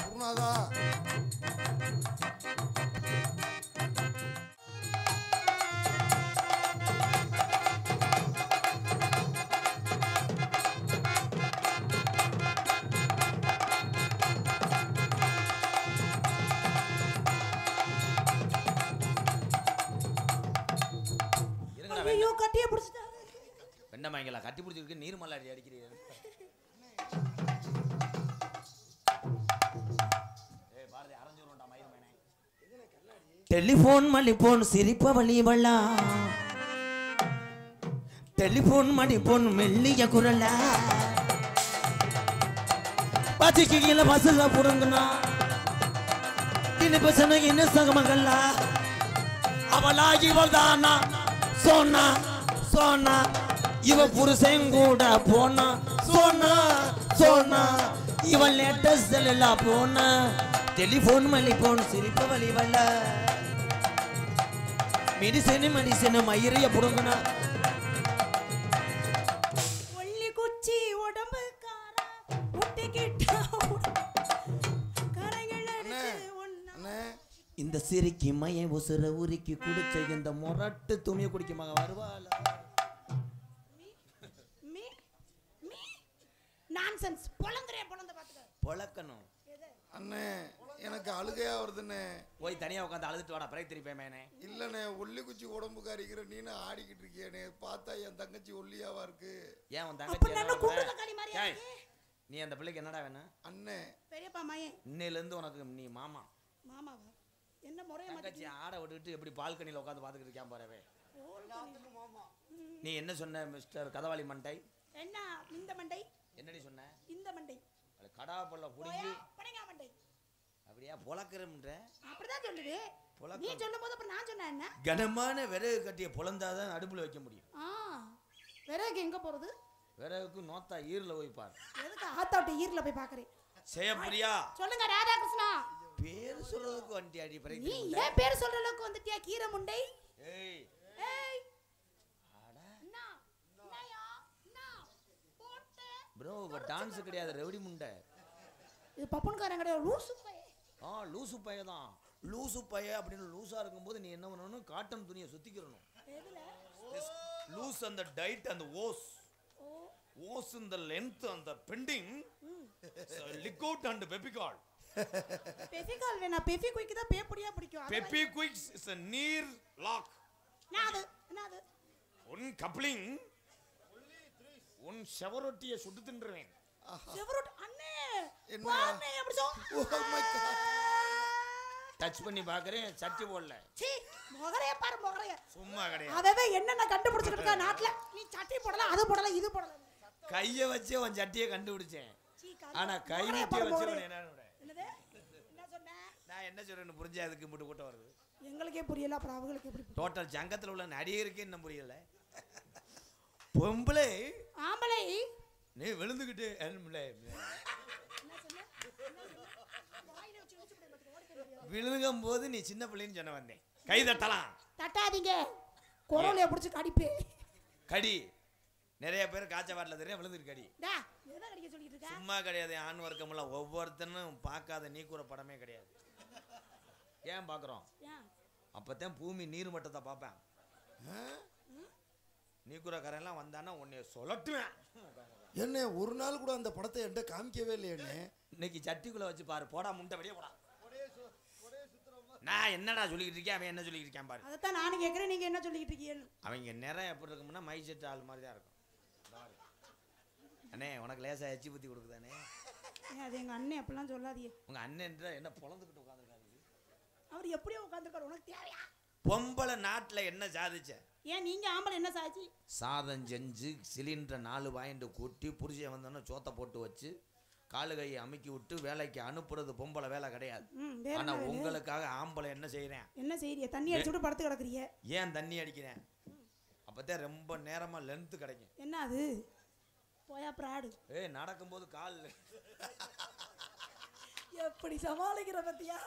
குருநாதா ஐயோ கட்டியே பிடிச்சிட்டாங்க. வெண்ணமாய்ங்களா கட்டி பிடிச்சிருக்கு நீர் மல்லாடி அடிக்கிறீங்க. டெலிபோன் மலிபோன் சிரிப்ப வழிவள்ளா டெலிபோன் மணிபோன் மெல்லிய குரலா பாச்சிக்கு கீழே பஸ்ல புடுங்கனா தின பசங்க என்ன சகமங்களா அவளா இவள் தானா சோனா சோனா இவ புருஷன் கூட போனா சோனா சோனா இவள் லேட்டஸ்ட் எல்லாம் போனா டெலிபோன் மலிபோன் சிரிப்ப வழிவள்ள மெடிசன் மயிரைய புடுங்கனா ஒல்லி குச்சி உடம்பு காரா ஒட்டிக்கிட்டா கரைகள் அடிச்சு ஒண்ணா. இந்த சிரிக்கி மைய உசுர உருக்கி குடிச்ச இந்த முரட்டு துணியை குடிக்க மக வருவாள மீ மீ நான்சென்ஸ் பொளந்துறே பொளந்து பாத்துக்க. பொளக்கணும் அண்ணே எனக்கு அழுகையா வருதுண்ணே. போய் தனியா உட்காந்து அழுதுட்டு வாடா பிறகு திருப்பி மேனே. இல்லண்ணே ஒல்லி குச்சி உடம்புக்கு அரிக்கிற நீனு ஆடிக்கிட்டு இருக்கியானே. பார்த்தா என் தங்கச்சி ஒல்லியாவா இருக்கு. ஏன் உன் அப்ப தங்கச்சி நான் கூப்பிடுற களி மாதிரியா ஏய், இருக்கு? நீ அந்த பிள்ளைக்கு என்னடா வேணும்? அண்ணே பெரியப்பா மயன் இன்னையில இருந்து உனக்கு நீ மாமா. மாமாவா என்ன முறைய தங்கச்சி ஆட விட்டுட்டு எப்படி பால்கனியில் உட்காந்து பார்த்துக்கிட்டு இருக்கான் போறவே. நீ என்ன சொன்ன மிஸ்டர் கதவாளி மண்டை? என்ன இந்த மண்டை என்னடி சொன்ன? இந்த மண்டை அது கடா பொல்ல புடிங்கி படங்க மண்டை அப்படியே பொளக்கறம்ன்ற. அப்படிதான் சொல்லுது. நீ சொல்லும்போது அப்ப நான் சொன்னேன் என்ன? கனமான விறகு கட்டிய பொளந்தாதான் அடுப்புல வைக்க முடியும். விறகு எங்க போறது? விறகுக்கு நோத்தா ஈரல போய் பாரு. எதுக்கு ஆத்தாட்ட ஈரல போய் பாக்குறேன்? செய்யப்படியா? சொல்லுங்க ராதாகிருஷ்ணா. பேர் சொல்றதுக்கு வண்டி அடி பிறகு நீ ஏன் பேர் சொல்ற அளவுக்கு வந்துட்டியா கீரை முண்டை? ஏய் ஏய் அட அண்ணா அண்ணாயா அண்ணா போட்டு ப்ரோ டான்ஸ் கிடையாது ரெவடி முண்டை. இது பப்பன்காரன் கிடையாது லூசு பைய. லூசு பைய தான். லூசு பைய அப்படின்னு லூசா இருக்கும்போது நீ என்ன பண்ணணும்? காட்டன் துணியை சுத்திக்கிறணும். எதுல? லூஸ் அந்த டைட் அந்த ஓஸ் ஓஸ் இந்த லென்த் அந்த பெண்டிங் லிக்விட் அண்ட் பெபிகால். பெபிகால் வேணா பெபி குயிக் தான் பேப்படியா பிடிக்கும். பெபி குயிக்ஸ் இஸ் a நீர் லாக். என்னது ஒன் கப்ளிங் ஒன் ஷவரொட்டியை சுட்டு தின்றுவேன். செவரோட் அண்ணே என்ன? பாருங்க எப்படி சொ ஓ மை காட். டச் பண்ணி பாக்குறேன் சட்டி போடல. சீ மொகரைய பாரு மொகரைய. சும்மா கிடையாது. அவவே என்னென்ன கண்டுபிடிச்சிட்டு இருக்கா நாட்டுல. நீ சட்டி போடல அது போடல இது போடல. கைய வச்சே உன் சட்டியை கண்டுபிடிச்சேன். ஆனா கை நீட்டி வச்சவன் என்னன்னு என்னது? என்ன சொன்ன? நான் என்ன சொல்றேன்னு புரிஞ்சா அதுக்கு முட்டு கூட்ட வருது. எங்களுக்கே புரியல அப்புறம் அவங்களுக்கு எப்படி? டோட்டல் சங்கத்துல உள்ள நடிகருக்கே என்ன புரியல. பொம்பளை ஆம்பளை நீ விழுந்துகிட்டு விழுங்கும் போது நீ சின்ன பிள்ளைன்னு சொன்ன வந்தேன். கை தட்டலாம். தட்டாதீங்க குரலைய பிடிச்சி கடிப்பே. கடி நிறைய பேர் காய்ச்ச வாட்டில் தெரியும் விழுந்துட்டு கடி. சும்மா கிடையாது. ஆண் வர்க்கம்ல ஒவ்வொருத்தனும் பார்க்காத நீக்குற படமே கிடையாது. ஏன் பார்க்குறோம்? அப்போத்தான் பூமி நீர் மட்டத்தை பார்ப்பேன். நீக்குற கரையெல்லாம் வந்தானா உன்னைய சொல்லட்டுவேன். என்ன ஒரு நாள் கூட அந்த படத்தை என்கிட்ட காமிக்கவே இல்லையே. இன்னைக்கு சட்டிக்குள்ள வச்சு பாரு. போடா முண்டை வெளியே போடா. நான் என்னடா சொல்லிக்கிட்டு இருக்கேன் அவன் என்ன சொல்லிக்கிட்டு இருக்கான் பாரு. அதான் நானும் கேட்குறேன் நீங்க என்ன சொல்லிக்கிட்டு இருக்கீங்க? அவங்க நிறம் எப்படி இருக்கும்னா மை செட் ஆள் மாதிரி தான் இருக்கும். அண்ணே உனக்கு லேசா எச்சி புத்தி கொடுக்குதானே? அது எங்க அண்ணன் அப்படிலாம் சொல்லாதீங்க. உங்க அண்ணன் என்ன பொழந்துக்கிட்டு உட்காந்துருக்காரு? அவர் எப்படியோ உட்காந்துருக்காரு உனக்கு தேவையா? பொம்பளை நாட்டில் என்ன சாதிச்ச? ஏன் நீங்க ஆம்பளை என்ன சாதிச்சு? சாதம் செஞ்சு சிலிண்டரை 4 வாயிண்டு கொட்டி புருஷன் வந்தோன்னா சோத்தை போட்டு வச்சு காலு கையை அமுக்கி விட்டு வேலைக்கு அனுப்புறது பொம்பளை வேலை கிடையாது. ஆனா உங்களுக்காக ஆம்பளை என்ன செய்யறேன்? என்ன செய்யறிய? தண்ணி அடிச்சுட்டு படுத்து கிடக்குறீங்க. ஏன் தண்ணி அடிக்கிறேன்? அப்பதான் ரொம்ப நேரமா லென்த் கிடைக்கும். என்ன அது? போயா பிராடு. நடக்கும்போது கால் எப்படி சமாளிக்கிற பத்தியா?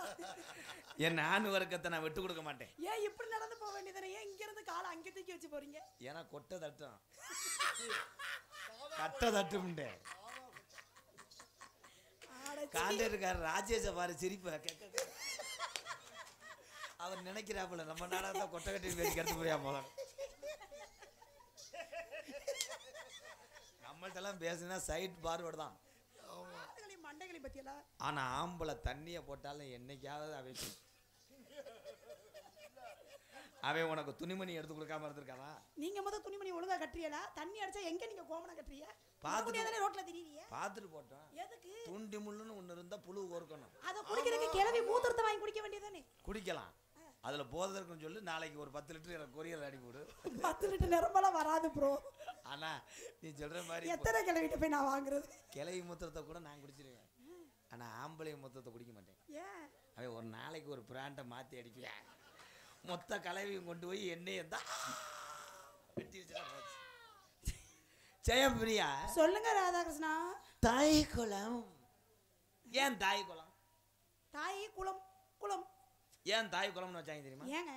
என் ஆண் வர்க்கத்தை நான் விட்டு கொடுக்க மாட்டேன். ஏன் இப்படி நடந்து போக வேண்டியதானே? ஏன் இங்க இருந்து காலை அங்கே தூக்கி வச்சு போறீங்க? ஏன்னா கொட்டை தட்டும் கட்டை தட்டும்ண்டே. காண்டேருக்காரு ராஜேஷ பாரு சிரிப்ப அவர் நினைக்கிறாப்புல நம்ம நாடகத்தை கொட்டை கட்டி பேசி கருத்து புரியா போல நம்மள்ட்ட எல்லாம் பேசுனா சைட் பார்வர்டு தான். ஆனா ஆம்பளை தண்ணிய போட்டாலும் என்னைக்காவது அவன் உனக்கு துணிமணி எடுத்து கொடுக்காம இருந்திருக்கானா? நீங்க முத துணிமணி ஒழுங்கா கட்டுறீங்களா? தண்ணி அடிச்சா எங்க நீங்க கோமணம் கட்டுறீங்க? பாத்துட்டு ரோட்ல திரியீங்க. பாத்துட்டு போட்டோம். எதுக்கு? துண்டி முள்ளுன்னு ஒன்னு இருந்தா புழு கோர்க்கணும். அத குடிக்கிறதுக்கு கிளவி மூத்திரத்தை வாங்கி குடிக்க வேண்டியதானே? குடிக்கலாம். அதுல போதை இருக்குன்னு சொல்லி நாளைக்கு ஒரு 10 லிட்டர் எனக்கு கொரியர் அனுப்பி விடு. 10 லிட்டர் நிரம்பலாம் வராது ப்ரோ. ஆனா நீ சொல்ற மாதிரி எத்தனை கிளவிட்ட போய் நான் வாங்குறது? கிளவி மூத்திரத்தை கூட நான் குடிச்சிருவேன். ஆனா ஆம்பளை மூத்திரத்தை குடிக்க மாட்டேன். ஏன்? அவன் ஒரு நாளைக்கு ஒரு பிராண்டை மாத்தி அடிப்பேன். மொத்த கலவையும் கொண்டு போய் எண்ணெயை தான் வெட்டி வச்சுட்டா போச்சு. ஜெயபிரியா சொல்லுங்க ராதாகிருஷ்ணா. தாய் குளம். ஏன் தாய் குளம்? தாய் குளம் குளம் ஏன் தாய் குளம்னு வச்சாங்க தெரியுமா? ஏங்க?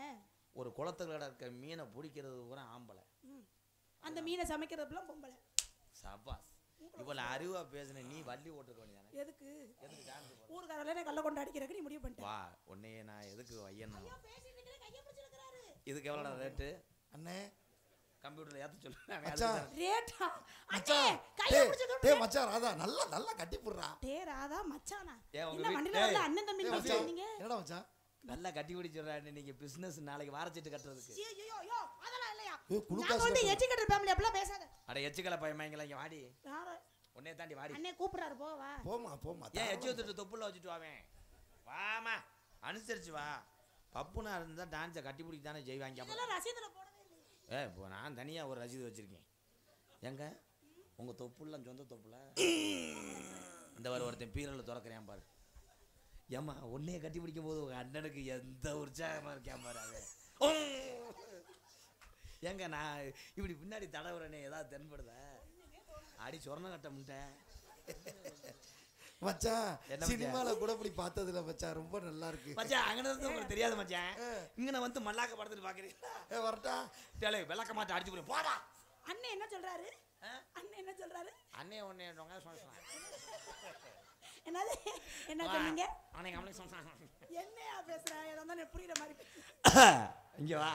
ஒரு குளத்துக்குள்ள இருக்க மீனை பிடிக்கிறது பூரா ஆம்பளை, அந்த மீனை சமைக்கிறதுலாம் பொம்பளை. சபாஸ். இவ்வளவு அறிவா பேசுன நீ வள்ளி ஓட்டுக்க வேண்டியதானே? எதுக்கு? ஊர்காரல கள்ள கொண்டு அடிக்கிறதுக்கு நீ முடிவு பண்ணிட்ட. வா உன்னையே நான் எதுக்கு வையணும்? இதுக்கு எவ்வளவு ரேட்டு அண்ணே? கம்ப்யூட்டர்ல ஏத்த சொல்லு. மச்சான் ரேட்டா? அண்ணே கைய பிடிச்சு டேய் மச்சான் ராதா நல்லா நல்லா கட்டி புடுறா. டேய் ராதா மச்சானா? என்ன வண்டில வரல அண்ணன் தம்பி பேசுறீங்க? என்னடா மச்சான் நல்லா கட்டி பிடி சொல்றானே. நீங்க பிசினஸ் நாளைக்கு வாரச்சிட்டு கட்டுறதுக்கு. ஐயோ யோ அதெல்லாம் இல்லையா? நான் வந்து எஜுகேட்டட் ஃபேமிலி அப்பலாம் பேசாத. அட எச்சுக்கல பையமாங்களா இங்க வாடி. யார? உன்னை தாண்டி வாடி. அண்ணே கூப்பிடுறாரு போ வா. போமா போமா. ஏன் எச்சுட்டு தொப்புல வச்சிட்டு வாவேன். வாமா அனுசரிச்சு வா. பப்புனா இருந்தா டான்ஸை கட்டி பிடிக்க தானே செய்வாங்க. இதெல்லாம் ரசீதுல போடவே இல்லை. இப்போ நான் தனியா ஒரு ரசீது வச்சிருக்கேன். எங்க உங்க தொப்புலாம் சொந்த தொப்புல இந்த வாரம் ஒருத்தன் பீரல திறக்கிறேன் பாரு. ஏம்மா உன்னைய கட்டி பிடிக்கும் போது உங்க அண்ணனுக்கு எந்த உற்சாகமா இருக்கேன் பாரு. அவன் எங்க நான் இப்படி பின்னாடி தடவுறனே ஏதாவது தென்படுத? அடி சொர்ண கட்ட முட்டை மச்சான். சினிமால கூட இப்படி பார்த்ததுல மச்சான் ரொம்ப நல்லா இருக்கு மச்சான். அங்கன வந்து உங்களுக்கு தெரியாது மச்சான். இங்கன வந்து மல்லாக்க படத்துல பாக்குறீங்களா? வரட்டா டேலே விளக்க மாட்ட அடிச்சு போய் போடா. அண்ணே என்ன சொல்றாரு? அண்ணே என்ன சொல்றாரு? அண்ணே ஒண்ணே சொன்னாங்க. என்னது என்ன சொன்னீங்க? அண்ணே கமலை சொன்னாங்க. என்னையா பேசுற? ஏதோ நான் புரியற மாதிரி இங்க வா.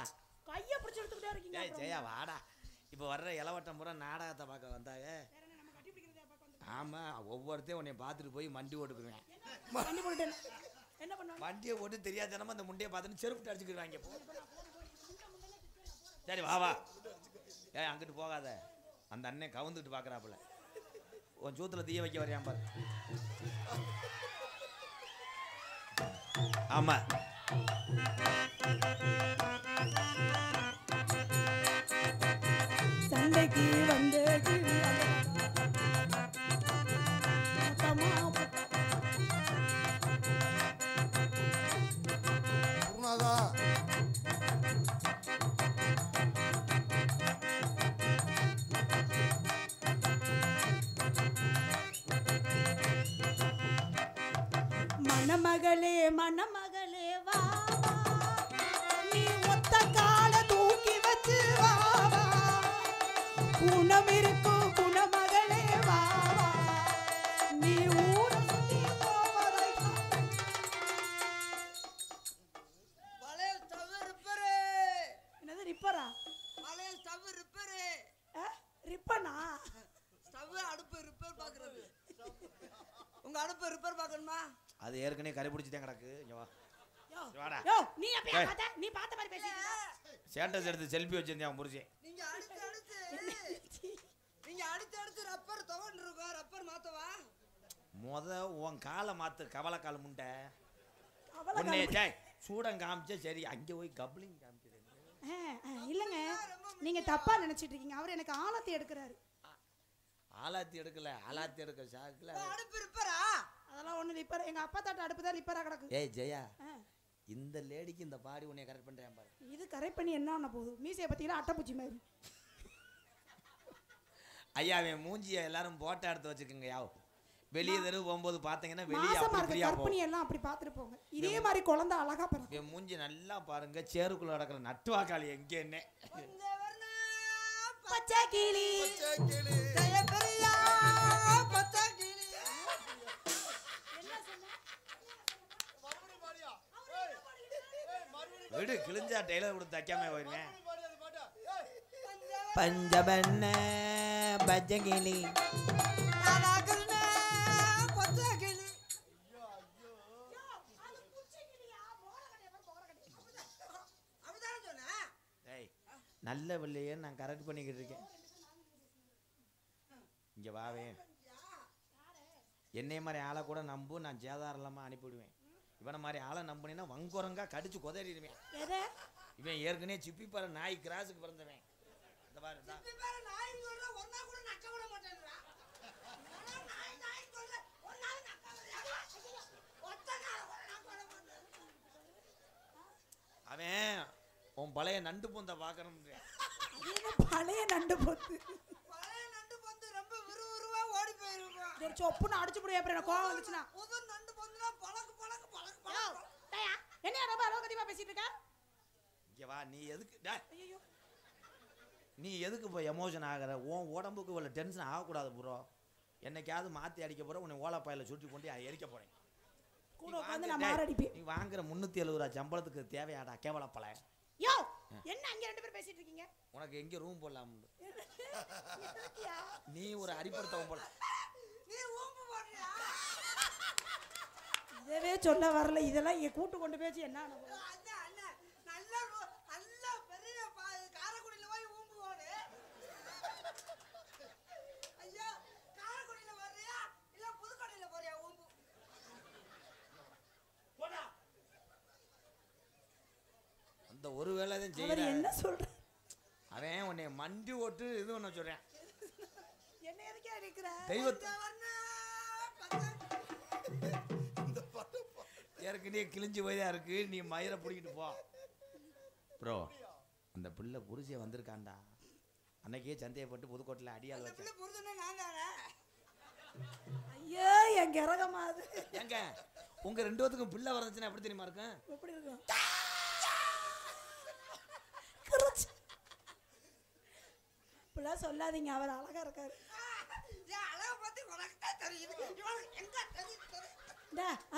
கைய பிடிச்சு எடுத்துட்டே இருக்கீங்க. ஏய் ஜெயா வாடா. இப்போ வர்ற இளவட்டம் பூரா நாடகத்தை பார்க்க வந்தாங்க. ஆமா ஒவ்வொருத்தையும் உன்னை பார்த்துட்டு போய் மண்டி ஓட்டுக்குவேன். மண்டி போட்டு என்ன பண்ணுவாங்க? வண்டியை ஓட்டு தெரியாதனமா அந்த முண்டையை பார்த்துட்டு செருப்பு அடிச்சுக்கிடுவாங்க. சரி வா வா. ஏய் அங்கிட்டு போகாத. அந்த அண்ணன் கவுந்துட்டு பார்க்குறாப்புல. உன் சூத்துல தீய வைக்க வரையாம் பாரு. ஆமா சண்டைக்கு வந்து மணமகளே மணமகளே வா நீ ஒத்த கால தூக்கி வச்சு வா குணம் இருக்கும் குணமகளே வா நீ ஊர் சுத்தி போவதை வளையல் ஸ்டவ் ரிப்பேர். என்னது ரிப்பரா? வளையல் ஸ்டவ் ரிப்பேர். ரிப்பனா? ஸ்டவ் அடுப்பு ரிப்பேர் பாக்குறது. உங்க அடுப்பு ரிப்பேர் பார்க்கணுமா? அது ஏற்கனவே கரை பிடிச்சிட்டே கிடக்கு. இங்க வா. வாடா. யோ நீ அப்படியே பார்த்த நீ பார்த்த மாதிரி பேசிட்டு ஸ்டேட்டஸ் எடுத்து செல்ஃபி வச்சிருந்தேன் அவன் புரிஞ்சே. நீங்க அடுத்து ரப்பர் தவன் இருக்கா? ரப்பர் மாத்தவா? உன் காலை மாத்து. கவலை கால் முண்டை உன்னை ஜெய் சூடம் காமிச்சா சரி. அங்கே போய் கப்ளிங் காமிக்கிறேன். இல்லைங்க நீங்க தப்பா நினைச்சிட்டு இருக்கீங்க. அவர் எனக்கு ஆலத்தி எடுக்கிறாரு. ஆலாத்தி எடுக்கல ஆலாத்தி எடுக்க சாக்குல அடுப்பு ரிப்பேரா? அதெல்லாம் ஒண்ணு ரிப்பேர். எங்க அப்பா தாட்ட அடுப்பு தான் ரிப்பேரா கிடக்கு. ஏய் ஜெயா இந்த லேடிக்கு இந்த பாடி உன்னை கரெக்ட் பண்றேன் பாரு. இது கரெக்ட் பண்ணி என்ன பண்ண போகுது? மீசையை பத்தினா அட்டைப்பூச்சி மாதிரி. ஐயா அவன் மூஞ்சிய எல்லாரும் போட்டோ எடுத்து வச்சுக்கோங்க. யாவ் வெளியே தெருவு போகும்போது பார்த்தீங்கன்னா வெளியே மாசமா அப்படி இருக்க கற்பனி எல்லாம் அப்படி பார்த்துட்டு போங்க. இதே மாதிரி குழந்தை அழகா பிறக்கும். என் மூஞ்சி நல்லா பாருங்க. சேருக்குள்ள நடக்கிற நட்டுவாக்காளி எங்க என்ன பச்சை கிளி ஜெயபிரியா பச்சை கிளி. என்ன விடு கிழிஞ்சா டெய்லர் கொடுத்து தைக்காம போயிருவேன். பஞ்சபண்ண பஜ்ஜகிளி நல்ல பிள்ளையே நான் கரெக்ட் பண்ணிக்கிட்டு இருக்கேன். இங்க வாவே, என்னைய மாதிரி ஆளை கூட நம்பு, நான் சேதாரம் இல்லாம அனுப்பிவிடுவேன். இவனை மாதிரி ஆளை நம்பினா வங்குரங்கா கடிச்சு கொதறிடுவேன். இவன் ஏற்கனவே சிப்பி பாரு நாய் கிராஸுக்கு பிறந்தவன். இந்த பாரு அவன் உன் பழைய நண்டு பொந்த பாக்கணும். பழைய நண்டு பொந்து ரொம்ப விறுவிறுவா ஓடி போயிருக்கும். சொப்புன்னு அடிச்சு போடுவேன். அப்புறம் கோவம் வந்துச்சுன்னா புது நண்டு பொந்துனா பழக்கு பழக்கு பழக்கு பழக்கு. என்ன ரொம்ப அலோகதிமா பேசிட்டு இருக்க? இங்க வா. நீ எதுக்கு இப்போ எமோஷன் ஆகிற? உன் உடம்புக்கு இவ்வளோ டென்ஷன் ஆகக்கூடாது ப்ரோ. என்னைக்காவது மாற்றி அடிக்க போகிற உன்னை ஓலப்பாயில் சுற்றி கொண்டு எரிக்க போகிறேன். நீ வாங்குற 370 ரூபா சம்பளத்துக்கு தேவையாடா கேவலப்பல? யோ என்ன அங்க ரெண்டு பேரும் பேசிட்டு இருக்கீங்க? உனக்கு எங்க ரூம் போடலாம்? நீ ஒரு அரிப்படுத்தவன் போல. நீ ஊம்பு போடுறியா? இதவே சொல்ல வரல. இதெல்லாம் இங்க கூட்டு கொண்டு போய் என்ன ஆன போகுது? அண்ணா அண்ணா நல்ல நல்ல பெரிய காரக்குடியில போய் ஊம்பு போடு. ஐயா காரக்குடியில வர்றியா இல்ல புதுக்கோட்டையில போறியா ஊம்பு? போடா. அந்த ஒரு வேளை தான் செய்யற. அவர் என்ன சொல்ற? அவன் உன்னை மண்டி ஓட்டு இது ஒண்ணு சொல்றேன். என்ன எதுக்கு அடிக்குற? தெய்வத்தை ஏற்கனவே கிழிஞ்சு போய்தான் இருக்கு. நீ மயிரை பிடிக்கிட்டு போ ப்ரோ. அந்த பிள்ளை புருஷன் வந்திருக்காண்டா. அன்னைக்கே சந்தேகப்பட்டு புதுக்கோட்டையில் அடியால் வச்ச ஐயோ என் கிரகமா அது. ஏங்க உங்க 2 பேத்துக்கும் பிள்ளை வரதுச்சுன்னா எப்படி தெரியுமா இருக்கும்? எப்படி இருக்கும்? இப்பெல்லாம் சொல்லாதீங்க. அவர் அழகா இருக்காரு.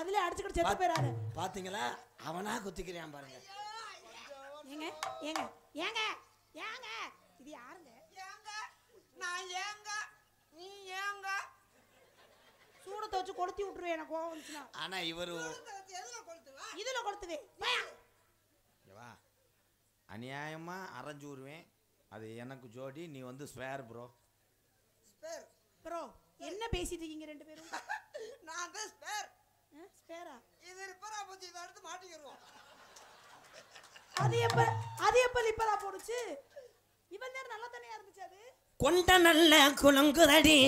அதுல அடிச்சுக்கிட்டு செத்து போயிடாரு. பாத்தீங்களா? அவனா குத்திக்கிறான் பாருங்க. ஏங்க ஏங்க ஏங்க ஏங்க இது யாருங்க? ஏங்க நான் ஏங்க நீ ஏங்க சூடத்தை வச்சு கொளுத்தி விட்டுருவேன் எனக்கு கோவம் வந்துச்சுன்னா. ஆனா இவரு இதுல கொளுத்துவே வா. அநியாயமா அரைஞ்சு விடுவேன். அது எனக்கு ஜோடி. நீ வந்து ஸ்பேர் ப்ரோ. ஸ்பேர் ப்ரோ என்ன பேசிட்டு இருக்கீங்க ரெண்டு பேரும்? நான் தான் ஸ்பேர். ஸ்பேரா? இது ரிப்பரா போச்சு. இத எடுத்து மாட்டிக்கிறோம். அது எப்ப ரிப்பரா போடுச்சு? இவன் நேரம் நல்லா தானே இருந்துச்சு. அது கொண்ட நல்ல குலுங்குதடி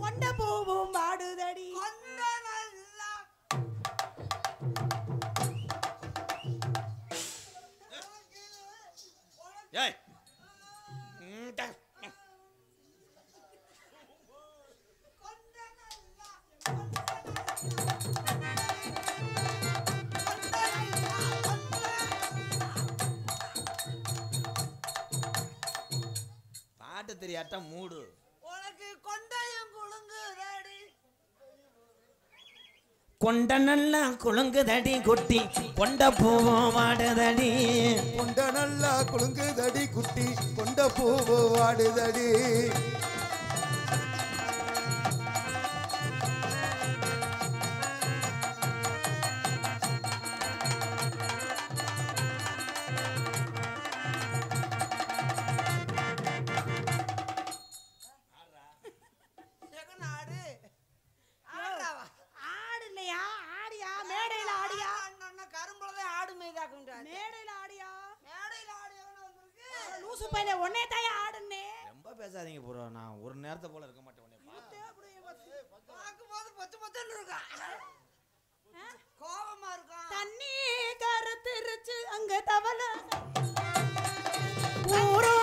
கொண்ட பூவும் வாடுதடி கொண்ட நல்ல ஏய் பாட்டு தெரியாட்டா மூடு. உனக்கு கொண்டையும் குலுங்குதடி. கொண்ட நல்லா குலுங்குதடி குட்டி கொண்ட பூவும் வாடுதடி. கொண்ட நல்லா குலுங்குதடி குட்டி கொண்ட பூவு வாடுதடி. ரொம்ப பேசாதீங்க ப்ரோ. நான் ஒரு நேரத்தை போல இருக்க மாட்டேன். கோபமா இருக்கும். தண்ணி கருத்திருச்சு அங்க தவள ஊரோ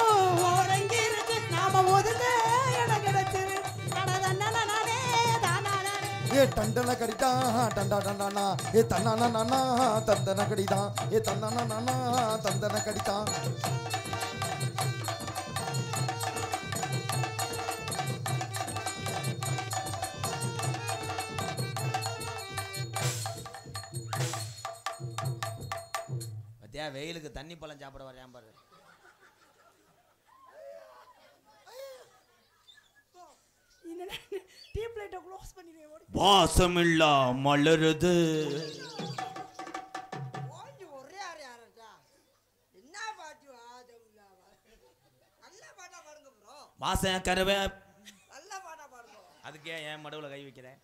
ஓரங்கி இருக்கு. நாம ஒதுங்க இடம் கிடைச்சிரு. ஏ டண்டன கடிதா டண்டா டண்டானா ஏ தன்னானா நானா தந்தன கடிதா ஏ தன்னானா நானா தந்தன கடிதா. வெயிலுக்கு தண்ணி பழம் சாப்பிட வரையான் பாரு. வாசமில்லா மலருது. ஒரே என்ன பாட்டு நல்ல பாட்டா பாடுங்க ப்ரோ. வாசம் கருவே நல்ல பாட்டா பாடுங்க. அதுக்கே என் மடுவுல கை வைக்கிறேன்.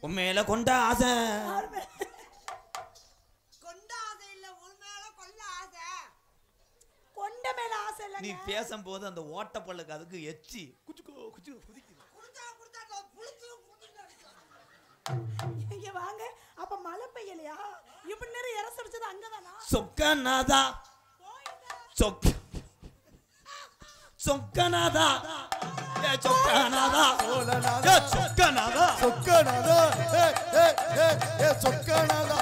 உண்மையில கொண்ட ஆசை நீ பேசும்போது அந்த ஓட்ட பல்லுக்கு அதுக்கு எச்சி குச்சுக்கோ குச்சு குதிக்குது. இங்க வாங்க. அப்ப மழை பெய்யலையா? இப்படி நேரம் இறசடிச்சது அங்கதானா? சொக்கநாதா சொக்க சொக்கநாதா ஏ சொக்கநாதா சோழநாதா சொக்கநாதா சொக்கநாதா ஏ சொக்கநாதா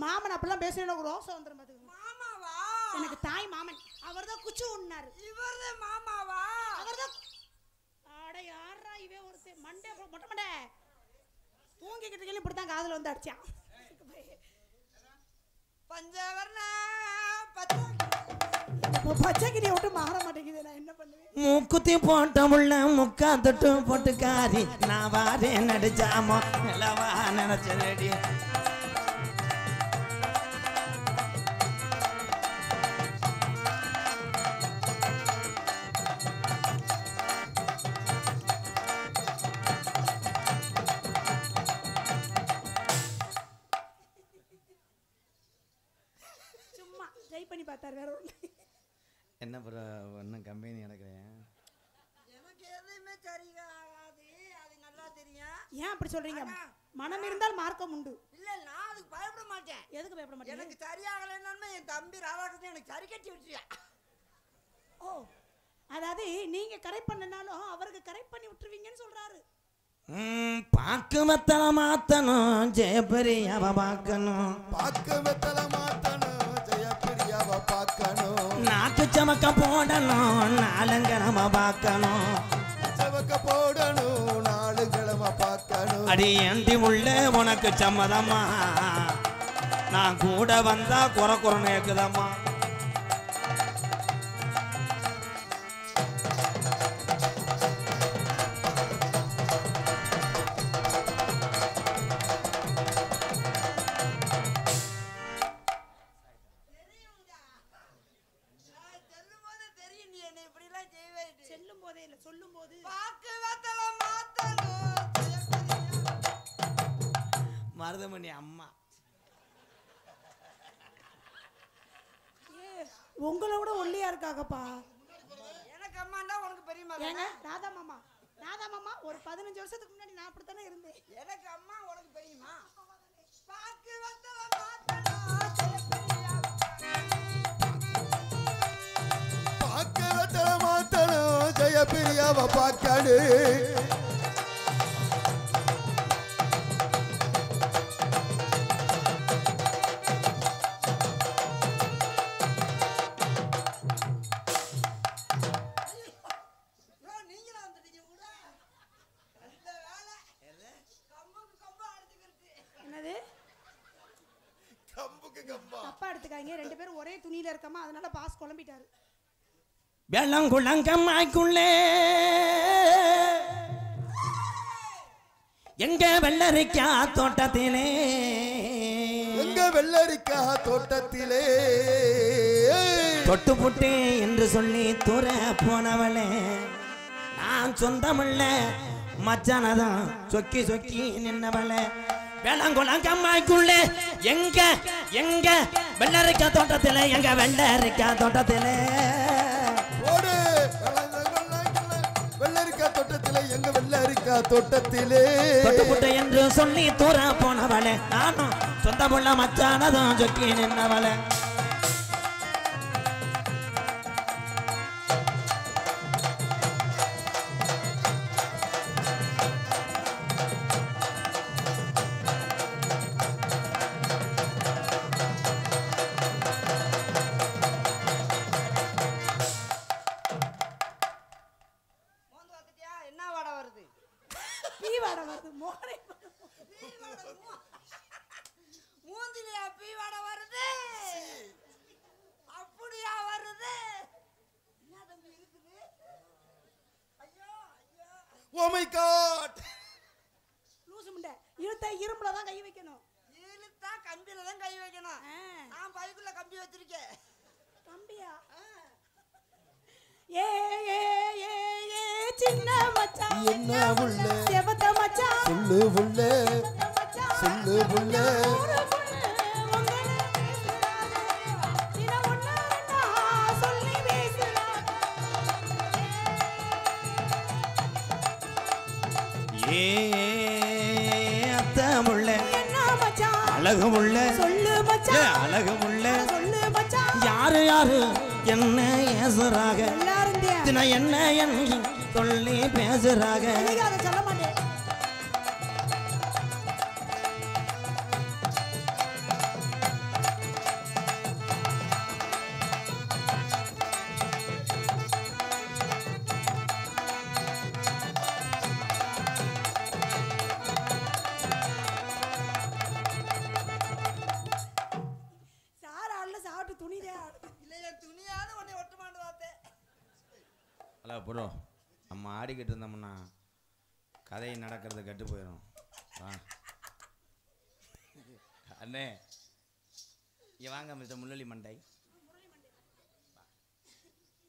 மாமன் அப்பெல்லாம் பேசுற எனக்கு ரோசம் வந்துரும் பாத்துங்க. மாமாவா? எனக்கு தாய் மாமன். அவர்தான் குச்சு உண்ணாரு. இவர்தான் மாமாவா? அவர்தான். அட யாரா இவே ஒருத்தே மண்டே மொட்டை மண்டே தூங்கிக்கிட்டு இருக்கேன் இப்படிதான் காதுல வந்து அடிச்சான். பஞ்சவர்ண பச்சைக்கினிய விட்டு மாற மாட்டேங்குது. நான் என்ன பண்ணுவேன்? மூக்குத்தி போட்ட முள்ள முக்கா தொட்டு போட்டுக்காரி நான் வாரே நடிச்சாமோ நிலவா நினைச்சடி. சும்மா ட்ரை பண்ணி பார்த்தாரு வேற ஒண்ணு. என்ன ப்ரோ ஒன்றும் கம்பெனி நடக்கிறேன். எனக்கு எதுவுமே சரியாகாது. அது நல்லா தெரியும். ஏன் அப்படி சொல்றீங்க? மனம் இருந்தால் மார்க்கம் உண்டு. இல்ல நான் அதுக்கு பயப்பட மாட்டேன். எதுக்கு பயப்பட மாட்டீங்க? எனக்கு சரியாகலன்னு என் தம்பி ராதாகிருஷ்ணன் எனக்கு சரி கட்டி விட்டுறியா. ஓ, அதாவது நீங்க கரெக்ட் பண்ணனாலும் அவருக்கு கரெக்ட் பண்ணி விட்டுருவீங்கன்னு சொல்றாரு. பாக்கு வெத்தலை மாத்தணும் ஜெயபிரியாவை பார்க்கணும். பாக்கு வெத்தலை மாத்தணும் ஜெயபிரியாவை பார்க்கணும். நாக்கு சமக்க போடணும் நாலுங்கிழமை பார்க்கணும். சமக்க போடணும் நாலுங்கிழமை பார்க்கணும். அடி ஏண்டி உள்ள உனக்கு சம்மதம்மா நான் கூட வந்தா குறை குறைன்னு இருக்குதம்மா. மருதமணி அம்மா உங்களோட ஒல்லியா இருக்காங்கப்பா. எனக்கு அம்மாண்டா உனக்கு பெரியம்மா. ஏங்க ராதா மாமா, ராதா மாமா ஒரு 15 வருஷத்துக்கு முன்னாடி நான் அப்படித்தானே இருந்தேன். எனக்கு அம்மா உனக்கு பெரியம்மா. பாக்கு வெத்தலை மாத்தணும் பாக்கு வெத்தலை மாத்தணும் ஜெயபிரியாவை பார்க்கணும். தப்பா எடுத்துக்காங்க. ரெண்டு பேரும் ஒரே துணியில இருக்கமா, அதனால பாஸ் குழம்பிட்டாரு. வெள்ளங்குளங்கம்மாய்க்குள்ளே எங்க வெள்ளரிக்கா தோட்டத்திலே எங்க வெள்ளரிக்கா தோட்டத்திலே தொட்டு புட்டே என்று சொல்லி தூர போனவளே நான் சொந்தமில்ல மச்சானதான் சொக்கி சொக்கி நின்னவளே. வேளாங்குளங்கம்மாய்க்குள்ளே எங்க எங்க வெள்ளரிக்கா தோட்டத்திலே எங்க வெள்ளரிக்கா தோட்டத்திலே வெள்ளரிக்கா தோட்டத்திலே எங்க வெள்ளரிக்கா அக்கா தோட்டத்திலே தொட்டு புட்டு என்று சொல்லி தூர போனவளே நானும் சொந்த புள்ள மச்சானதும் சொக்கி நின்னவளே என்ன வாடை வருது? பீ வாடை வருது மோனே மூஞ்சிலையா பீ வாடை வருது? அப்படியா வருது? என்ன தம்பி இருக்குது? ஐயோ ஐயோ. Oh my God. லூசு முண்டை இழுத்த இரும்புல தான் கை வைக்கணும். இழுத்தா கம்பியில தான் கை வைக்கணும். நான் பைக்குள்ள கம்பி வச்சிருக்கேன். கம்பியா? ஏ ஏ ஏ ஏ சின்ன மச்சான் என்ன உள்ள செவத்த மச்சான் சொல்லு உள்ள சொல்லு உள்ள ஏ அத்த முள்ள அழகு முள்ள சொல்லு மச்சான் அழகு முள்ள சொல்லு மச்சான் யாரு யாரு என்ன ஏசுறாக எல்லாரும் தின என்ன என்று சொல்லி பேசுறாக அதை சொல்ல மாட்டேன். சார் ஆடல சாப்பிட்டு துணிதே ஆடு இல்லையா துணியாவது உன்னை ஒட்டுமாண்டு பார்த்தேன். ஹலோ ப்ரோ, நம்ம ஆடிக்கிட்டு இருந்தோம்னா கதை நடக்கிறது கெட்டு போயிடும். அண்ணே இங்கே வாங்க மிஸ்டர் முள்ளலி மண்டை.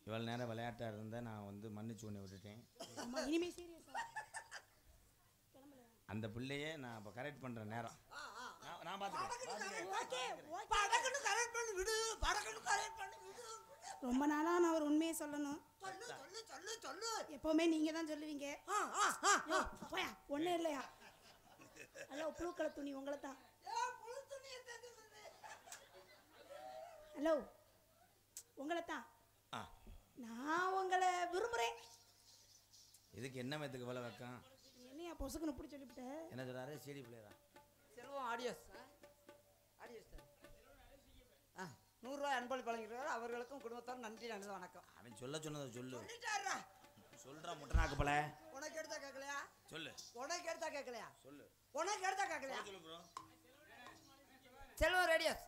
இவ்வளோ நேரம் விளையாட்டாக இருந்தேன், நான் வந்து மன்னிச்சு ஒன்று விட்டுட்டேன். இனிமே சீரியஸா அந்த பிள்ளையே நான் இப்போ கரெக்ட் பண்ணுற நேரம் நான் பார்த்துக்கிறேன். ஓகே படக்குன்னு கரெக்ட் பண்ணி விடு, படக்குன்னு கரெக்ட் பண்ணி விடு. ரொம்ப நாளா நான் ஒரு உண்மையை சொல்லணும். சொல்லு சொல்லு சொல்லு சொல்லு. எப்பவுமே நீங்க தான் சொல்லுவீங்க. போயா ஒண்ணே இல்லையா? ஹலோ ப்ளூ கலர் துணி உங்களை தான். ஹலோ உங்களை தான். நான் உங்களை விரும்புறேன். இதுக்கு என்ன மேத்துக்கு வேலை வைக்கம்? என்னையா பொசுக்குன்னு இப்படி சொல்லிவிட்டேன்? என்ன சொல்கிறாரு? சிடி பிள்ளையா செல்வம் ஆடியோஸ் ஆடியோஸ் 100 ரூபாய் அன்பளி வழங்கியிருக்காரு. அவர்களுக்கும் குடும்பத்தார் நன்றி நல்லது வணக்கம். அவன் சொல்ல சொன்னதை சொல்லு. சொல்லிட்டாரா? சொல்கிறா முட்டனாக்கு போல. உனக்கு எடுத்தா கேட்கலையா? சொல்லு. உனக்கு எடுத்தா கேட்கலையா? சொல்லு. உனக்கு எடுத்தா கேட்கலையா? சொல்லு ப்ரோ. செல்வம் ரேடியோஸ்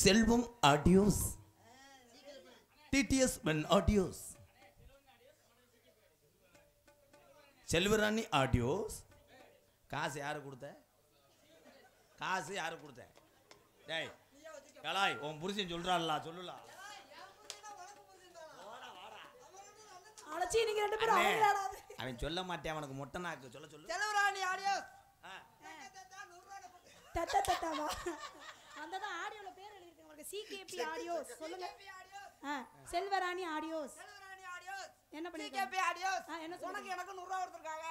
செல்வம் ஆடியோஸ் டிடிஎஸ் மென் ஆடியோஸ் செல்வராணி ஆடியோஸ். காசு யாரு கொடுத்த? காசு யாரு கொடுத்த? டேய் கலாய் உன் புருஷன் சொல்றான்ல சொல்லுலா. அழைச்சி நீங்க ரெண்டு பேரும் அவங்களாடாது. அவன் சொல்ல மாட்டேன், அவனுக்கு மொட்டை நாக்கு சொல்ல சொல்லு. செல்வராணி ஆடியோஸ் தத்த தத்தாவா? அந்த தான் ஆடியோல பேர் எழுதி இருக்கு உங்களுக்கு. சிகேபி ஆடியோஸ் சொல்லுங்க. செல்வராணி ஆடியோஸ். செல்வராணி ஆடியோஸ் என்ன சிகேபி பண்ணிருக்கீங்க? ஆடியோஸ் என்ன உனக்கு எனக்கு 100 ரூபாய் கொடுத்திருக்காங்க.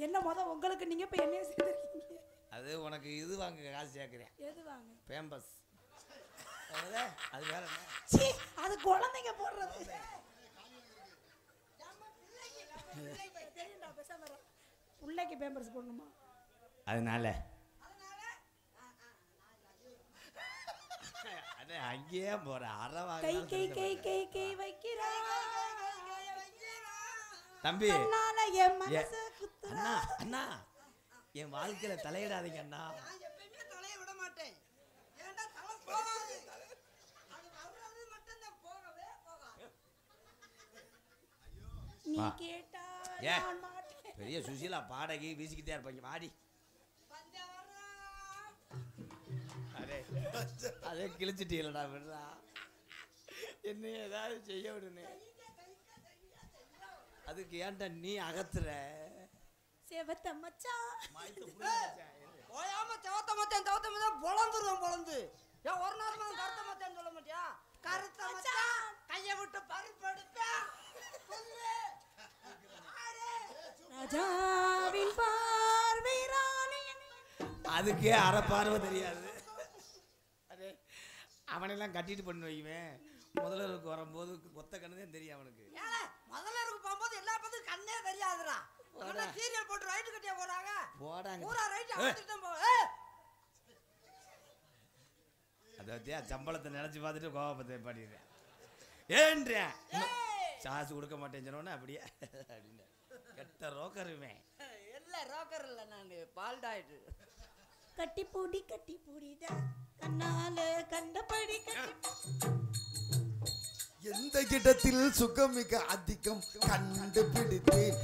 என்ன உங்களுக்கு நீங்க இப்ப என்ன செஞ்சிருக்கீங்க? அது உனக்கு இது வாங்க காசு சேர்க்கிறேன். எது வாங்க? பேம்பஸ். அது வேற என்ன? சீ அது குழந்தைங்க போடுறது. தெரியும்டா பேசாம இரு. புள்ளைக்கு பேம்பர்ஸ் போடணுமா? அதனால அண்ணே அங்கேயே போற அறவா கை கை கை கை கை வைக்கிறா தம்பி. அண்ணால என் மனச குத்துறா. அண்ணா அண்ணா என் வாழ்க்கையில தலையிடாதீங்க அண்ணா. நான் எப்பவுமே தலைய விட மாட்டேன். ஏன்டா தலை போகாது. அது வர்றது மட்டும் தான் போகவே போகாது. நீ வா. கேட்டா ஏ. நான் மாட்டேன். பெரிய சுசீலா பாடகி வீசிக்கிட்டே இருப்பாங்க. வாடி. அதே கிழிச்சிட்டீங்களடா விடுறா. என்ன ஏதாவது செய்ய விடுனே. அதுக்கு ஏன்டா நீ அகத்துற? செவத்த மச்சான். ஓயாம தவத்த மச்சான் பொளந்து. ஏன் ஒரு நாள் கருத்த மச்சான் சொல்ல மாட்டியா? கருத்த மச்சான் கையை விட்டு பருப்பு எடுப்பேன். ராஜாவின் பார்வை ராணி. அதுக்கே அரை பார்வை தெரியாது. அதே அவனெல்லாம் கட்டிட்டு பண்ணி வைக்குவேன். முதல்வருக்கு வரும்போது ஒத்த கண்ணு தான் தெரியும் அவனுக்கு. முதல்வருக்கு போகும்போது எல்லா பத்தும் கண்ணே தெரியாதுடா. சீரியல் போட்டு ரைட்டு கட்டியா போறாங்க. போடாங்க. பூரா ரைட்டு ஆத்திட்டு போ. அதாவது சம்பளத்தை நினைச்சு பார்த்துட்டு கோவப்பத்தை பாடிடுறேன். ஏன்றேன் சாசு கொடுக்க மாட்டேன்னு சொன்னோன்னே அப்படியே அப்படின்னு கெட்ட ரோக்கருவேன். இல்லை ரோக்கர் இல்லை, நான் பால்டாயிட்டு. கட்டி பூடிடா கண்ணால கண்டபடி எந்த இடத்தில் சுகமிக அதிகம் கண்டுபிடித்தேன்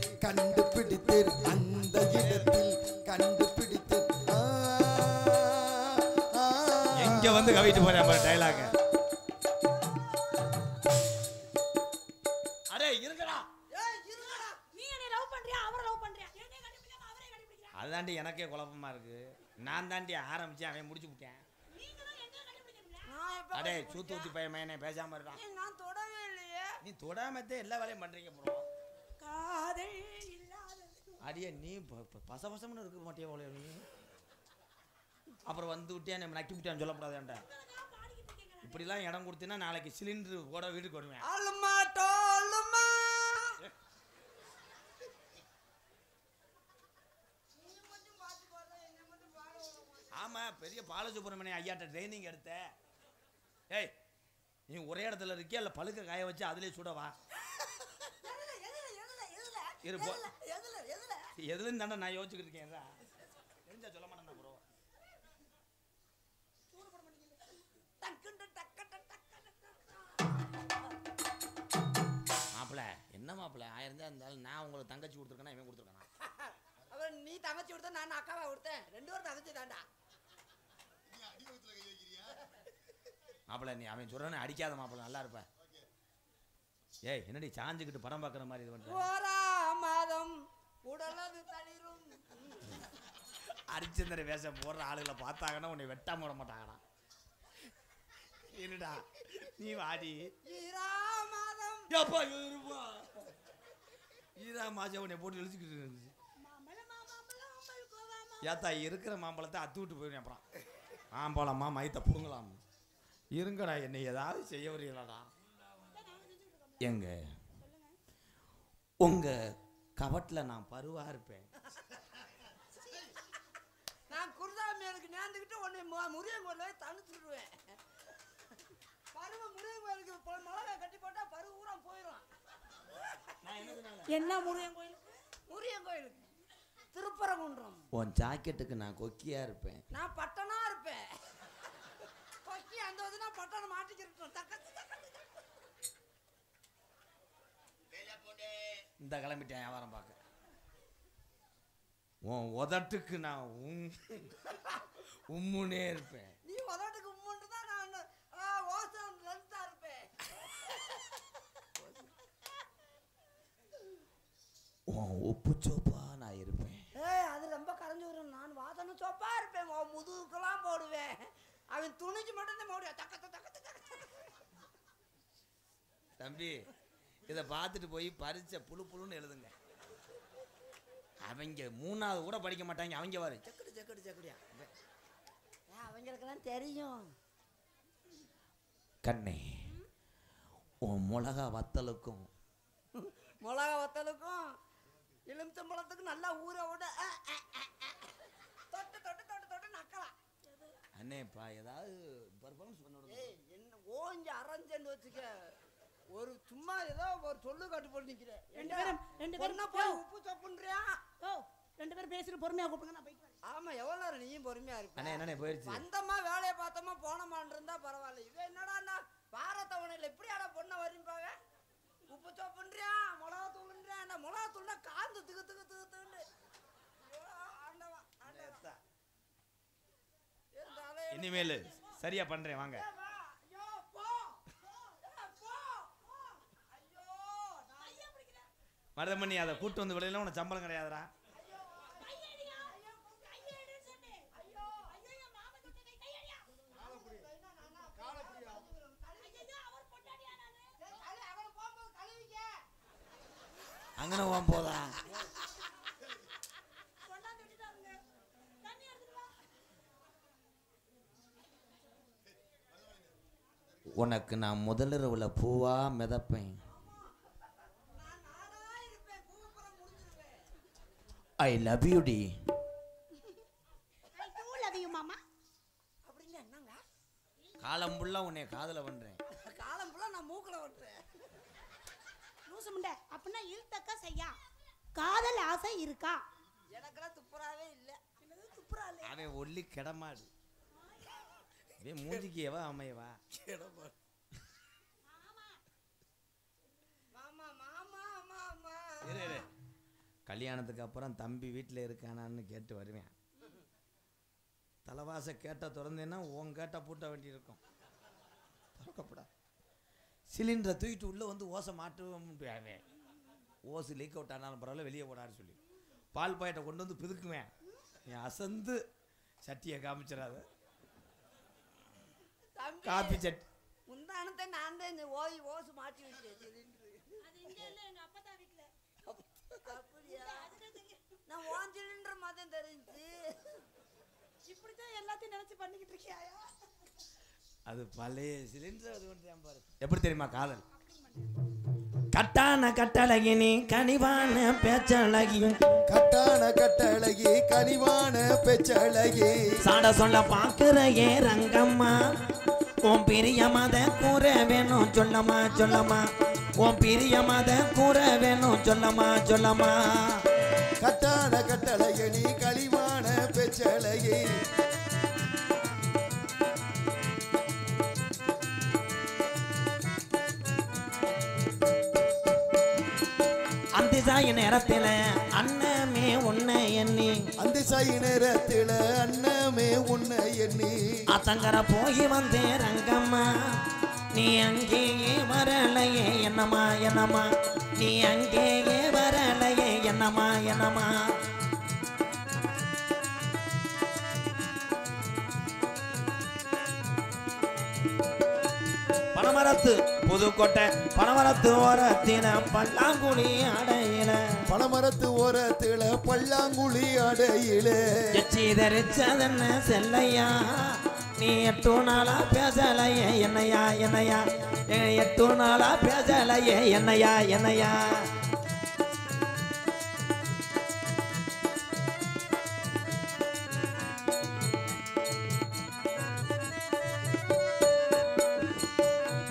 அந்த இடத்தில் கண்டுபிடித்தேன். எங்க வந்து கவிட்டு போறேன் டைலாக. அரே இருங்கடா. நீ என்ன லவ் பண்றியா அவரை லவ் பண்றியா? என்னைய கண்டுபிடிக்காம அவரே கண்டுபிடிக்கிறா. அதாண்டி எனக்கே குழப்பமா இருக்கு. நான் தாண்டி ஆரம்பிச்சேன், அவன் முடிச்சு விட்டேன். நீங்க தான் என்ன கண்டுபிடிக்கிறீங்க? அடே சூத்து ஊத்தி பையன் மயனே பேசாம இருக்கான். நான் தொடவே இல்லையே. நீ தொடாமத்தே எல்லா வேலையும் பண்றீங்க ப்ரோ. காதல் இல்லாத அடியே நீ பசபசம்னு இருக்க மாட்டியா போல நீ. அப்புறம் வந்து விட்டியா நம்ம நக்கி விட்டியான்னு சொல்லக்கூடாதுன்டா. இப்படிலாம் இடம் கொடுத்தீங்கன்னா நாளைக்கு சிலிண்டர் போட வீட்டுக்கு வருவேன். ஆளுமா டோலுமா. ஆமா பெரிய பாலசுப்ரமணியம் ஐயாட்ட ட்ரைனிங் எடுத்த. ஏய் நீ ஒரே இடத்துல இருக்கியா இல்லை பழுக்க காய வச்சு அதுலேயே சுடவா? இருப்போ எதுலன்னு தாண்டா நான் யோசிச்சுக்கிட்டு இருக்கேன். தெரிஞ்சா சொல்ல மாட்டேன் ப்ரோ. மாப்பிள்ள என்ன மாப்பிள்ள 1000 தான் இருந்தாலும் நான் உங்களுக்கு தங்கச்சி கொடுத்துருக்கேன்னா இவன் கொடுத்துருக்கானா? அவன் நீ தங்கச்சி கொடுத்த நான் அக்காவை கொடுத்தேன். 2 பேரும் தங்கச்சி தாண்டா. மாப்பிள்ள நீ அவன் சொல்றானே அடிக்காத மாப்பிள்ள நல்லா இருப்ப. ஏய் என்னடி சாஞ்சுக்கிட்டு படம் பார்க்குற மாதிரி இது பண்ற? போரா மாதம் உடலது தளிரும். அரிச்சந்திர வேஷம் போடுற ஆளுகளை பார்த்தாங்கன்னா உன்னை வெட்டாம விட மாட்டாங்கடா. என்னடா நீ வாடி. ஈரா மாதம் எப்பா இருப்பா ஈரா மாசம் உன்னை போட்டு இழுச்சுக்கிட்டு இருந்துச்சு. ஏத்தா இருக்கிற மாம்பழத்தை அத்து விட்டு போயிடும். அப்புறம் மாம்பழமா மைத்த புடுங்கலாம். இருங்கடா என்னை ஏதாவது செய்ய வரீங்களாடா. எங்க உங்க கவட்டில் நான் பருவா இருப்பேன். நான் குருதாமியனுக்கு நேர்ந்துக்கிட்டு உன்னை முருகன் கோயில தனுச்சுடுவேன். பருவ முருகன் கோயிலுக்கு மிளகா கட்டி போட்டா பருவ ஊரா போயிடும். என்ன முருகன் கோயில்? முருகன் கோயிலுக்கு திருப்பரங்குன்றம். உன் ஜாக்கெட்டுக்கு நான் கொக்கியா இருப்பேன். நான் பட்டனா இருப்பேன். கொக்கி அந்த வந்து பட்டனை மாட்டிக்கிட்டோம். இந்த கிளம்பிட்டேன் வியாபாரம் பார்க்க. உன் உதட்டுக்கு நான் உம்முனே இருப்பேன். நீ உதட்டுக்கு உம்முன்னு தான் நான் ஓசன் லென்த்தா இருப்பேன். உன் உப்பு சோப்பா நான் இருப்பேன். அது ரொம்ப கரைஞ்சு வரும். நான் வாசனை சோப்பா இருப்பேன். முதுகுக்கெல்லாம் போடுவேன். அவன் துணிச்சு மட்டும் போடுவேன். தம்பி இதை பார்த்துட்டு போய் பரிச்சை புழு புழுன்னு எழுதுங்க. அவங்க 3வது கூட படிக்க மாட்டாங்க. அவங்க வாரு சக்கடி சக்கடி சக்கடியா. அவங்களுக்கெல்லாம் தெரியும். கண்ணே உன் மிளகா வத்தலுக்கும் எலுமிச்சம்பழத்துக்கும் நல்லா ஊற விட தொட்டு தொட்டு தொட்டு தொட்டு நக்கலாம். அண்ணேப்பா ஏதாவது பர்ஃபார்மன்ஸ் பண்ண என்ன ஓஞ்சி அரைஞ்சேன்னு வச்சுக்க. ஒரு சும்மா ஏதோ ஒரு சொல்லு காட்டு போட்டு நிக்கிறேன். ரெண்டு பேரும் போய் உப்பு சப்புன்றியா? ஓ 2 பேரும் பேசிட்டு பொறுமையா கூப்பிடுங்க நான் போயிட்டு வரேன். ஆமா எவ்வளவு நேரம் நீயும் பொறுமையா இருப்ப. அண்ணே என்னண்ணே போயிருச்சு. வந்தமா வேலையை பார்த்தோமா போனமான் இருந்தா பரவாயில்ல. இவன் என்னடா பாரத்தவணையில எப்படி ஆடா பொண்ணை வரிப்பாங்க. உப்பு சப்புன்றியா மிளகா தூளுன்றியா? என்ன மிளகா தூள்னா காந்து திகு திகு திகு திகுன்னு. இனிமேல் சரியா பண்றேன் வாங்க. மருதமணி அதை கூட்டு வந்து விடையில உனக்கு சம்பளம் கிடையாதுடா. அங்கன போதா உனக்கு நான் முதலிரவுல பூவா மிதப்பேன். ஐ லவ் யூ டி. ஐ டூ லவ் யூ மாமா. அப்படின்னா என்னங்க? காலம் ஃபுல்லா உன்னை காதல பண்றேன். காலம் ஃபுல்லா நான் மூக்குல ஓட்டுறேன். லூசு முண்டை. அப்படின்னா இழுத்தக்கா செய்யா காதல் ஆசை இருக்கா? எனக்கெல்லாம் துப்புராவே இல்ல. என்னது துப்புரா இல்ல? அவன் ஒல்லி கிடமாடு. அவன் மூஞ்சிக்கு எவ அமையவா கிடமாடு. மாமா மாமா மாமா. இரு கல்யாணத்துக்கு அப்புறம் தம்பி வீட்டில் இருக்கானான்னு கேட்டு வருவேன். தலைவாச கேட்ட திறந்தேன்னா உன் கேட்ட பூட்ட வேண்டி இருக்கும். திறக்கப்படா. சிலிண்டரை தூக்கிட்டு உள்ளே வந்து ஓசை மாட்டுவேன். ஓசு லீக் அவுட் ஆனாலும் பரவாயில்ல வெளியே போடான்னு சொல்லி பால் பாயட்டை கொண்டு வந்து பிதுக்குவேன். என் அசந்து சட்டியை காமிச்சிடாத. காப்பி சட்டி முந்தானத்தை நான் தான் இந்த ஓசு மாட்டி வச்சேன். அது இங்க இல்ல எங்க அப்பா வீட்ல. அப்படியா? நான் ஓன் சிலிண்டர் மாதிரி தெரிஞ்சு இப்படிதான் எல்லாத்தையும் நினைச்சு பண்ணிக்கிட்டு இருக்கியாயா? அது பழைய சிலிண்டர். அது ஒன்று பாரு. எப்படி தெரியுமா காதல்? கட்டான கட்டழகி நீ கனிவான பேச்சழகி. கட்டான கட்டழகி கனிவான பேச்சழகி. சாட சொல்ல பாக்குற ஏ ரங்கம்மா உன் பிரிய மத கூற வேணும் சொல்லமா சொல்லமா. உன் பிரிய மத கூற வேணும் சொல்லமா சொல்லமா. கட்டான கட்டழகி நீ கனிவான பேச்சழகி. அந்த சாய நேரத்துல அண்ணமே உன்னை எண்ணி. அந்த சாய நேரத்துல அண்ணமே உன்னை எண்ணி. அத்தங்கர போய் வந்தேன் ரங்கம்மா நீ அங்கேயே வரலையே என்னமா என்னமா. நீ அங்கேயே வரலையே என்னமா என்னமா. பனமரத்து புதுக்கோட்டை பனமரத்து ஓரத்தில பல்லாங்குழி அடையில. பனமரத்து ஓரத்தில பல்லாங்குழி அடையில. எச்சி தரிச்சதென்ன செல்லையா நீ 8 நாளா பேசலையே என்னையா என்னையா. 8 நாளா பேசலையே என்னையா என்னையா.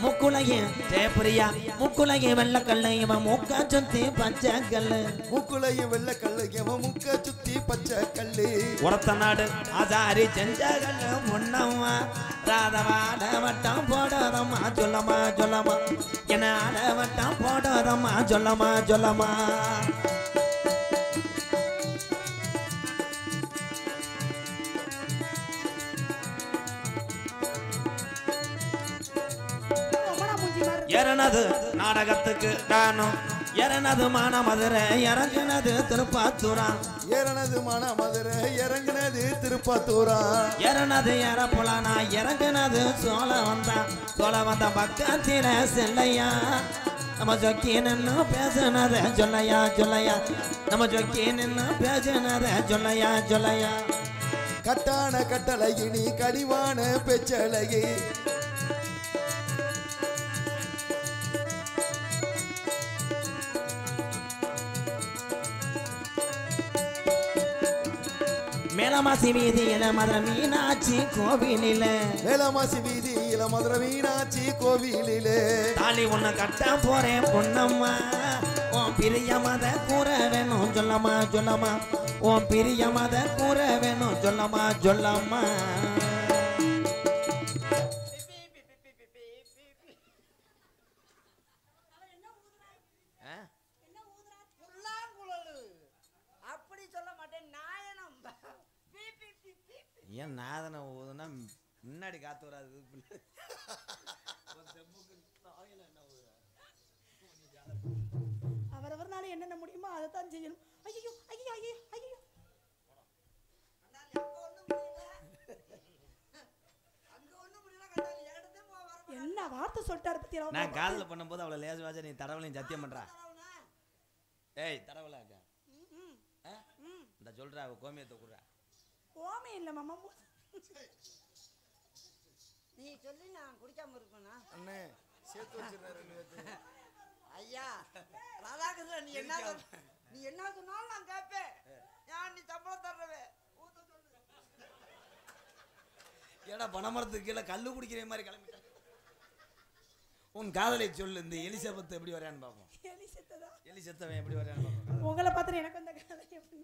முக்குலையும் ஜெயப்பிரியா முக்குலையும் வெள்ளக்கல்லு இவன் மூக்க சுத்தி பச்சை கல்லு. முக்குலையும் வெள்ளக்கல்லு இவன் முக்க சுத்தி பச்சை கல்லு. உரத்த நாடு ஆசாரி செஞ்ச கல்லு முன்னம்மா ராதவாட வட்டம் போடுறம்மா சொல்லமா சொல்லமா. என்ன ஆட வட்டம் போடுறம்மா சொல்லமா சொல்லமா. இறனது நாடகத்துக்கு நானும் இறனது மான மதுரை இறங்குனது திருப்பாத்தூரா. ஏறனது மன மதுரை இறங்குனது திருப்பாத்தூரா. இறனது இற புலானா இறங்குனது சோழ வந்த பக்கத்தில செல்லையா. நம்ம சொக்கி நின்று பேசுனத சொல்லையா சொல்லையா. நம்ம சொக்கி நின்று பேசுனத சொல்லையா சொல்லையா. கட்டான கட்டழகி நீ கனிவான பேச்சழகி. மேலமாசி வீதியில மதுரை மீனாட்சி கோவிலில. மேலமாசி வீதியில மதுரை மீனாட்சி கோவிலிலே. தாலி ஒண்ணு கட்ட போறேன் பொன்னம்மா உன் பிரிய மத கூற வேணும் சொல்லமா சொல்லமா. உன் பிரிய மத கூற வேணும் சொல்லமா சொல்லமா. அப்படி சொல்ல மாட்டேன் நாயனம். ஏன் நாதனை ஊதுனா முன்னாடி காத்து வராது. அவரவர்னால என்னென்ன முடியுமோ அதை தான் செய்யணும். ஐயோ ஐயோ ஐயோ ஐயோ. என்ன வார்த்தை சொல்லிட்டாரு பத்தியா? நான் காதல் பண்ணும்போது அவளை லேசுவாச்சா நீ தடவலையும் சத்தியம் பண்றா. ஏய் தடவலாக்கா இந்த சொல்றா அவ கோமியத்தை குடுறா. கோமே இல்ல மாமா நீ சொல்லி நான் குடிக்காம இருப்பேனா? அண்ணே சேர்த்து வச்சிருந்தாரு 2 பேர்த்து. ஐயா ராதாகிருஷ்ணன், நீ என்ன சொன்னாலும் நான் கேட்பேன். ஏன் நீ சம்பளம் தர்றவே ஊத்த சொல்லு. ஏடா பனைமரத்துக்கு கீழே கல்லு குடிக்கிற மாதிரி கிளம்பிட்டேன். உன் காதலை சொல்லு. இந்த எலிசபெத் எப்படி வரையான்னு பார்ப்போம். எலிசெத்தவன் எப்படி வரையான்னு பார்ப்போம். உங்களை பார்த்து எனக்கு அந்த காதல் எப்படி?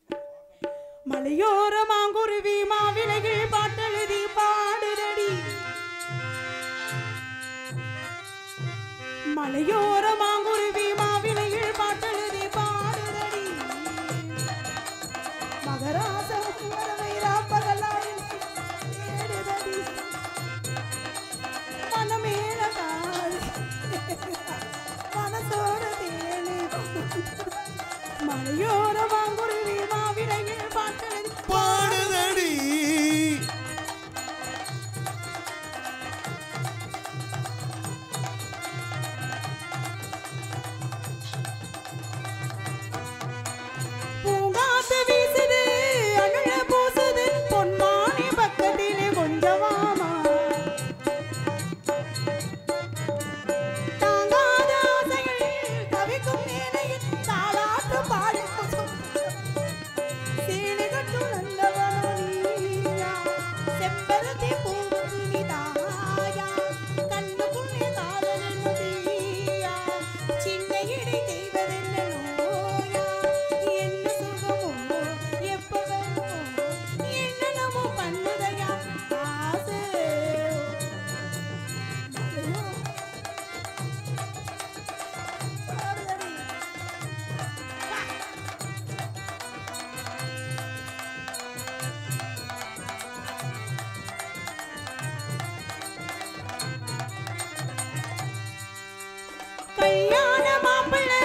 மலையோர மாங்குருவி மாவிலைகள் பாட்டெழுதி பாடுதடி. மலையோர மாங்குருவி மாவிலைகள் பாட்டெழுதி பாடுதடி. மகராசம் வரவைரா பகலாய் தேடுதடி. மனமேல கால் மனசோட தேனு. மலையோர மாங்குருவி மாவிலைகள் பாட்டெழுதி பாடுதடி. பூங்காத்து வீசுது அகல பூசுது பொன்மானி பக்கத்திலே கொஞ்சமாமா. தாங்காத ஆசைகள் தவிக்கும் வேளையில் தாலாட்டு பாடி சீனி கட்டும் நந்தவனீயா. செம்பருத்தி பூவுக்கு நீ தாயா. கண்ணுக்குள்ளே காதலின் தீயா. சின்ன இடி தெய்வதென்ன நோயா. என்ன சுகமோ எப்ப வருமோ என்னென்னமோ பண்ணுதையா ஆசை. பாடுதடி. கல்யாண மாப்பிள்ளை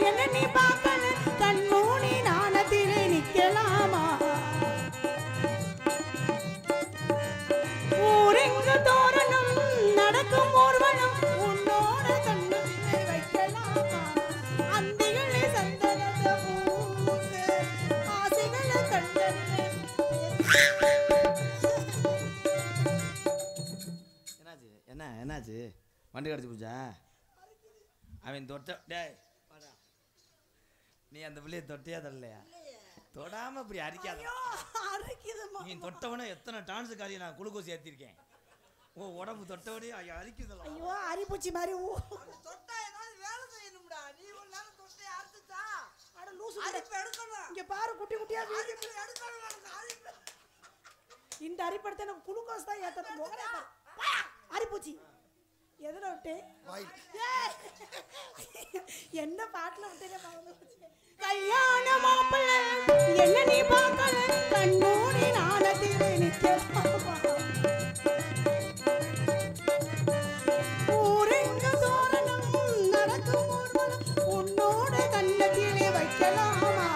என்ன நீ பார்க்கல கண்மூடி நாணத்திலே நிக்கலாமா. ஊரெங்கு தோரணம் நடக்கும் ஊர்வலம் உன்னோட கண்ணிலே வைக்கலாமா. அந்திகளே சந்தனத்தை பூசு ஆசைகளை கண்டனிலே என்னாச்சு வண்டி கிடச்சி போச்சா? அவன் தொட்ட டேய் நீ அந்த பிள்ளைய தொட்டியா தரலையா? தொடாம இப்படி அரிக்காத. அரைக்குதுமா. நீ தொட்டவனே எத்தனை டான்ஸ் காரியம் நான் குளுக்கோஸ் ஏற்றிருக்கேன். ஓ உடம்பு தொட்டவனே அரிக்குதலாம். ஐயோ அரிப்பூச்சி மாதிரி தொட்டா ஏதாவது வேலை செய்யணும்டா. நீ ஒரு நேரம் தொட்டை அறுத்துச்சா? அட லூசு. அரிப்பு எடுக்கணும். இங்க பாரு குட்டி குட்டியா வீங்கி. அரிப்பு எடுக்கணும் எனக்கு அரிப்பு. இந்த அரிப்படுத்த எனக்கு குளுக்கோஸ் தான் ஏத்தணும். முகரே பாரு. அரிப்பூச்சி எதுல விட்டு? வாயில். ஏய்! என்ன பாட்டுல விட்டே மறந்து போச்சு. கல்யாண மாப்பிள்ளை என்ன நீ பார்க்கல கண்மூடி நாணத்திலே நிக்கலாமா. ஊரெங்கு தோரணம் நடக்கும் ஊர்வலம் உன்னோட கண்ணத்திலே வைக்கலாமா.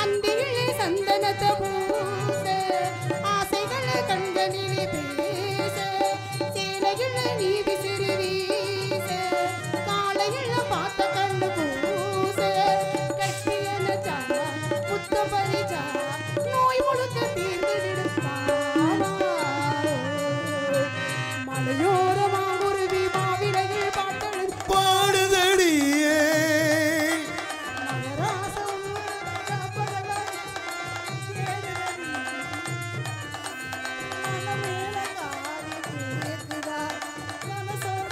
அந்தியிலே சந்தனத்தை பூசு ஆசைகளை கண்களிலே பேசு. சேலைகளை நீ விசிறி வீசு காலையில பார்த்த கண்ணு பூசு. கட்டியன சாரா புத்த பறிச்சா நோய் முழுக்க தீர்ந்து விடுப்பாமா. மலையோர மாங்குருவி மாவிலையில் பாட்டெழுதி பாடுதடியே. மகராசம் பகலாய் தேடுதடி. மனமேல காதி கேக்குதா மனசோட